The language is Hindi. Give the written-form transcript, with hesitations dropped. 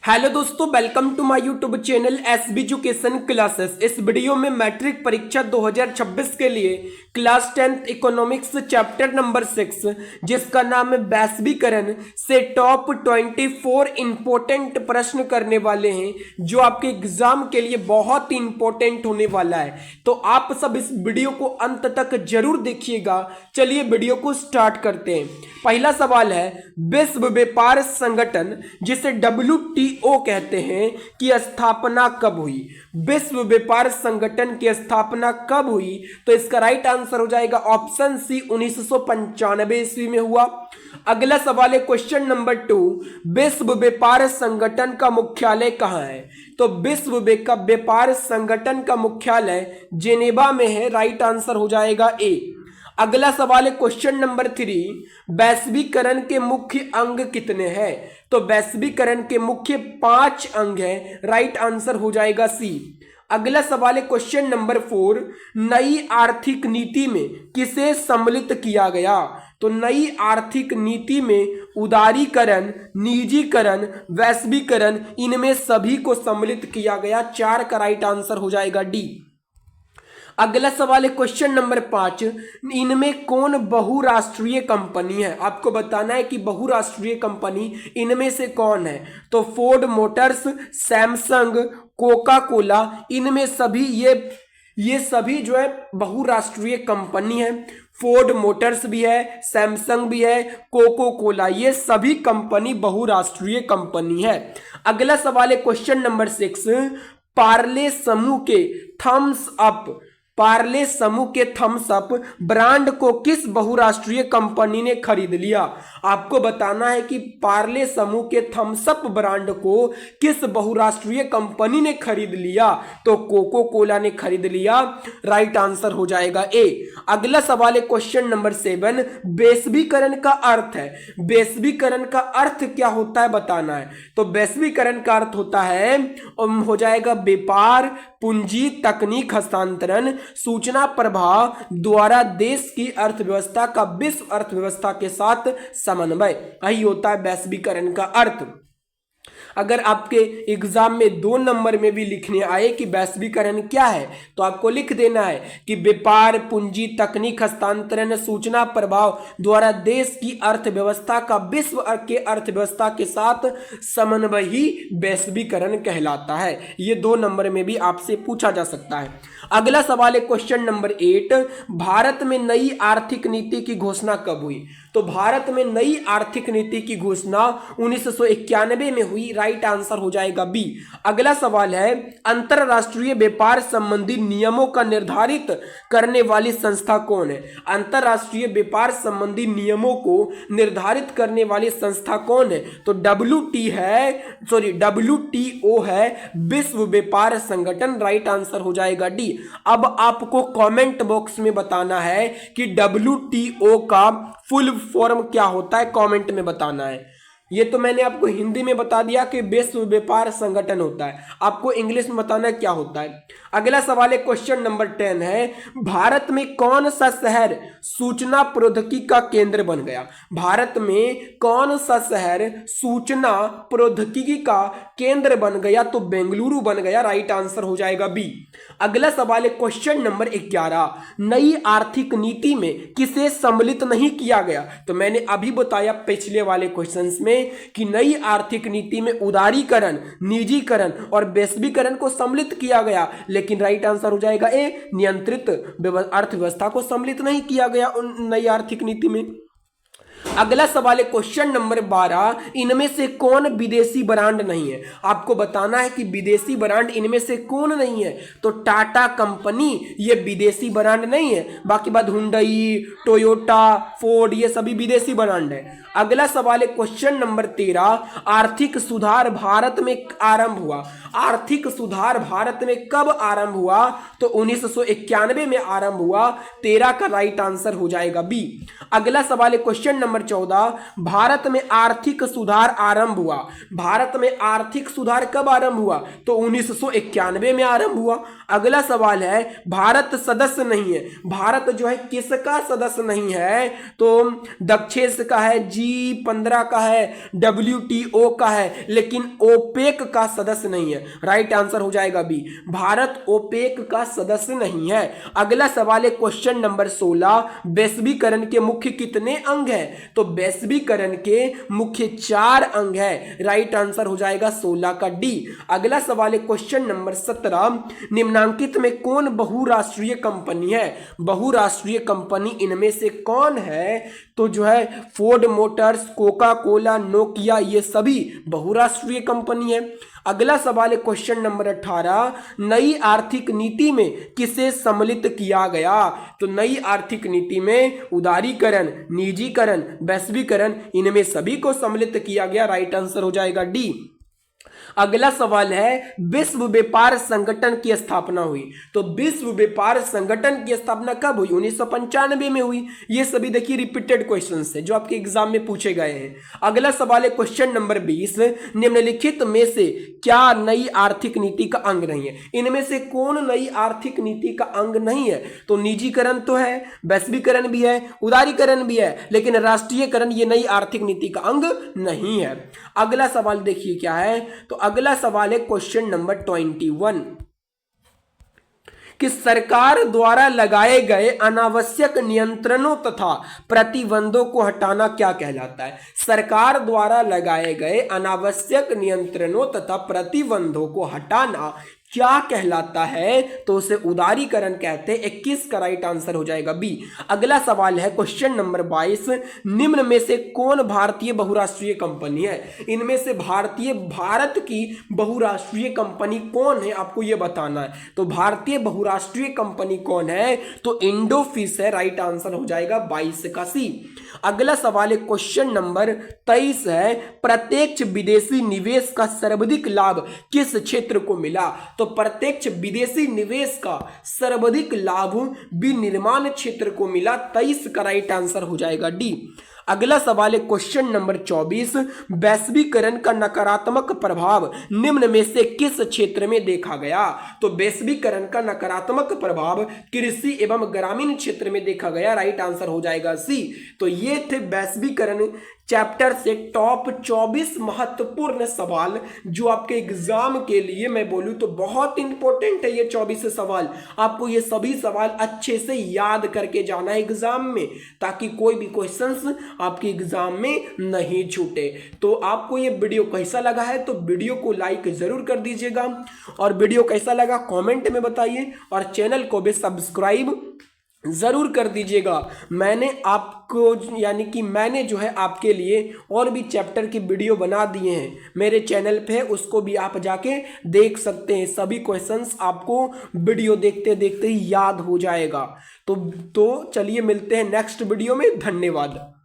हेलो दोस्तों, welcome to my YouTube channel SB education classes. इस वीडियो में मैट्रिक परीक्षा 2026 के लिए class 10th economics chapter number 6 जिसका नाम है वैश्वीकरण से टॉप 24 इंपॉर्टेंट प्रश्न करने वाले हैं जो आपके एग्जाम के लिए बहुत ही इंपॉर्टेंट होने वाला है। तो आप सब इस वीडियो को अंत तक जरूर देखिएगा। चलिए वीडियो को स्टार्ट करते हैं। पहला सवाल है, विश्व व्यापार संगठन जिसे WTO कहते हैं की स्थापना कब हुई? विश्व व्यापार संगठन की स्थापना कब हुई? तो इसका राइट आंसर हो जाएगा ऑप्शन सी, 1995 ईस्वी में हुआ। अगला सवाल है क्वेश्चन नंबर 2, विश्व व्यापार संगठन का मुख्यालय कहाँ है? तो विश्व व्यापार संगठन का मुख्यालय जेनेवा में है। राइट आंसर हो जाएगा ए। अगला सवाल है क्वेश्चन नंबर 3, वैश्वीकरण के मुख्य अंग कितने हैं? तो वैश्वीकरण के मुख्य 5 अंग हैं। राइट आंसर हो जाएगा सी। अगला सवाल है क्वेश्चन नंबर 4, नई आर्थिक नीति में किसे सम्मिलित किया गया? तो नई आर्थिक नीति में उदारीकरण, निजीकरण, वैश्वीकरण, इनमें सभी को सम्मिलित किया गया। 4 का राइट आंसर हो जाएगा डी। अगला सवाल है क्वेश्चन नंबर 5, इनमें कौन बहुराष्ट्रीय कंपनी है? आपको बताना है कि बहुराष्ट्रीय कंपनी इनमें से कौन है। तो Ford Motors, Samsung, Coca Cola, इनमें सभी ये सभी जो है बहुराष्ट्रीय कंपनी है। फोर्ड मोटर्स भी है, सैमसंग भी है, कोको कोला, ये सभी कंपनी बहुराष्ट्रीय कंपनी है। अगला सवाल है क्वेश्चन नंबर 6, पार्ले समूह के थम्स अप ब्रांड को किस बहुराष्ट्रीय कंपनी ने खरीद लिया? आपको बताना है कि पार्ले समूह के थम्स अप ब्रांड को किस बहुराष्ट्रीय कंपनी ने खरीद लिया? तो कोको कोला ने खरीद लिया। राइट आंसर हो जाएगा ए। अगला सवाल है क्वेश्चन नंबर 7, वैश्वीकरण का अर्थ है। वैश्वीकरण का अर्थ क्या होता है बताना है। तो वैश्वीकरण का अर्थ होता है, हो जाएगा व्यापार, पूंजी, तकनीक हस्तांतरण, सूचना प्रवाह द्वारा देश की अर्थव्यवस्था का विश्व अर्थव्यवस्था के साथ समन्वय। यही होता है वैश्वीकरण का अर्थ। अगर आपके एग्जाम में 2 नंबर में भी लिखने आए कि वैश्वीकरण क्या है, तो आपको लिख देना है कि व्यापार, पूंजी, तकनीक हस्तांतरण, सूचना प्रभाव द्वारा देश की अर्थव्यवस्था का विश्व के अर्थव्यवस्था के साथ समन्वय ही वैश्वीकरण कहलाता है। ये 2 नंबर में भी आपसे पूछा जा सकता है। अगला सवाल है क्वेश्चन नंबर 8, भारत में नई आर्थिक नीति की घोषणा कब हुई? तो भारत में नई आर्थिक नीति की घोषणा 1991 में हुई। राइट आंसर हो जाएगा बी। अगला सवाल है, अंतरराष्ट्रीय व्यापार संबंधी नियमों का निर्धारित करने वाली संस्था कौन है? अंतरराष्ट्रीय व्यापार संबंधी नियमों को निर्धारित करने वाली संस्था कौन है? तो WTO है, विश्व व्यापार संगठन। राइट आंसर हो जाएगा डी। अब आपको कमेंट बॉक्स में बताना है कि WTO का फुल फॉर्म क्या होता है, कमेंट में बताना है। ये तो मैंने आपको हिंदी में बता दिया कि विश्व व्यापार संगठन होता है, आपको इंग्लिश में बताना है क्या होता है। अगला सवाल है क्वेश्चन नंबर 10 है, भारत में कौन सा शहर सूचना प्रौद्योगिकी का केंद्र बन गया? भारत में कौन सा शहर सूचना प्रौद्योगिकी का केंद्र बन गया? तो बेंगलुरु बन गया। राइट आंसर हो जाएगा बी। अगला सवाल है क्वेश्चन नंबर 11, नई आर्थिक नीति में किसे सम्मिलित नहीं किया गया? तो मैंने अभी बताया पिछले वाले क्वेश्चंस में कि नई आर्थिक नीति में उदारीकरण, निजीकरण और वैश्वीकरण को सम्मिलित किया गया, लेकिन राइट आंसर हो जाएगा ए, नियंत्रित अर्थव्यवस्था को सम्मिलित नहीं किया गया नई आर्थिक नीति में। अगला सवाल है क्वेश्चन नंबर 12, इनमें से कौन विदेशी ब्रांड नहीं है? आपको बताना है कि विदेशी ब्रांड इनमें से कौन नहीं है। तो टाटा कंपनी ये विदेशी ब्रांड नहीं है, बाकी बात हुंडई, टोयोटा, फोर्ड, ये सभी विदेशी ब्रांड है। अगला सवाल है क्वेश्चन नंबर 13, आर्थिक सुधार भारत में आरंभ हुआ। आर्थिक सुधार भारत में कब आरंभ हुआ? तो 1991 में आरंभ हुआ। 13 का राइट आंसर हो जाएगा बी। अगला सवाल है क्वेश्चन नंबर नंबर 14, भारत में आर्थिक सुधार आरंभ हुआ। भारत में आर्थिक सुधार कब आरंभ हुआ? तो 1991 में आरंभ हुआ। अगला सवाल है, भारत सदस्य नहीं है। भारत जो है किसका सदस्य नहीं है? तो दक्षेस का है, G15 का है, WTO का है, लेकिन ओपेक का सदस्य नहीं है। राइट आंसर हो जाएगा बी, भारत ओपेक का सदस्य नहीं है। अगला सवाल है क्वेश्चन नंबर 16, वैश्वीकरण के मुख्य कितने अंग हैं? तो वैश्वीकरण के मुख्य 4 अंग है। राइट आंसर हो जाएगा 16 का डी। अगला सवाल है क्वेश्चन नंबर 17, निम्नांकित में कौन बहुराष्ट्रीय कंपनी है? बहुराष्ट्रीय कंपनी इनमें से कौन है? तो जो है Ford Motors, Coca Cola, Nokia, ये सभी बहुराष्ट्रीय कंपनी है। अगला सवाल है क्वेश्चन नंबर 18, नई आर्थिक नीति में किसे सम्मिलित किया गया? तो नई आर्थिक नीति में उदारीकरण, निजीकरण, वैश्वीकरण, इनमें सभी को सम्मिलित किया गया। राइट आंसर हो जाएगा डी। अगला सवाल है, विश्व व्यापार संगठन की स्थापना हुई। तो विश्व व्यापार संगठन की स्थापना कब हुई? 1995 में हुई। ये सभी देखिए रिपीटेड क्वेश्चंस है जो आपके एग्जाम में पूछे गए हैं। अगला सवाल है क्वेश्चन नंबर 20, निम्नलिखित में से क्या नई आर्थिक नीति का अंग नहीं है? इनमें से कौन नई आर्थिक नीति का अंग नहीं है? तो निजीकरण तो है, वैश्वीकरण भी है, उदारीकरण भी है, लेकिन राष्ट्रीयकरण ये नई आर्थिक नीति का अंग नहीं है। अगला सवाल देखिए क्या है, तो अगला सवाल है क्वेश्चन नंबर 21, कि सरकार द्वारा लगाए गए अनावश्यक नियंत्रणों तथा प्रतिबंधों को हटाना क्या कहलाता है? सरकार द्वारा लगाए गए अनावश्यक नियंत्रणों तथा प्रतिबंधों को हटाना क्या कहलाता है? तो उसे उदारीकरण कहते हैं। 21 का राइट आंसर हो जाएगा बी। अगला सवाल है क्वेश्चन नंबर 22, निम्न में से कौन भारतीय बहुराष्ट्रीय कंपनी है? इनमें से भारत की बहुराष्ट्रीय कंपनी कौन है, आपको यह बताना है। तो भारतीय बहुराष्ट्रीय कंपनी कौन है? तो इंडोफिस है। राइट आंसर हो जाएगा 22 का सी। अगला सवाल है क्वेश्चन नंबर 23 है, प्रत्यक्ष विदेशी निवेश का सर्वाधिक लाभ किस क्षेत्र को मिला? तो प्रत्यक्ष विदेशी निवेश का सर्वाधिक लाभ विनिर्माण क्षेत्र को मिला। 23 का राइट आंसर हो जाएगा डी। अगला सवाल है क्वेश्चन नंबर 24, वैश्वीकरण का नकारात्मक प्रभाव निम्न में से किस क्षेत्र में देखा गया? तो वैश्वीकरण का नकारात्मक प्रभाव कृषि एवं ग्रामीण क्षेत्र में देखा गया। राइट आंसर हो जाएगा सी। तो ये थे वैश्वीकरण चैप्टर से टॉप 24 महत्वपूर्ण सवाल जो आपके एग्जाम के लिए मैं बोलूं तो बहुत इंपॉर्टेंट है। ये 24 सवाल, आपको ये सभी सवाल अच्छे से याद करके जाना है एग्जाम में, ताकि कोई भी क्वेश्चंस आपके एग्जाम में नहीं छूटे। तो आपको ये वीडियो कैसा लगा है? तो वीडियो को लाइक जरूर कर दीजिएगा, और वीडियो कैसा लगा कमेंट में बताइए, और चैनल को भी सब्सक्राइब जरूर कर दीजिएगा। मैंने जो है आपके लिए और भी चैप्टर की वीडियो बना दिए हैं मेरे चैनल पे, उसको भी आप जाके देख सकते हैं। सभी क्वेश्चंस आपको वीडियो देखते देखते ही याद हो जाएगा। तो चलिए मिलते हैं नेक्स्ट वीडियो में। धन्यवाद।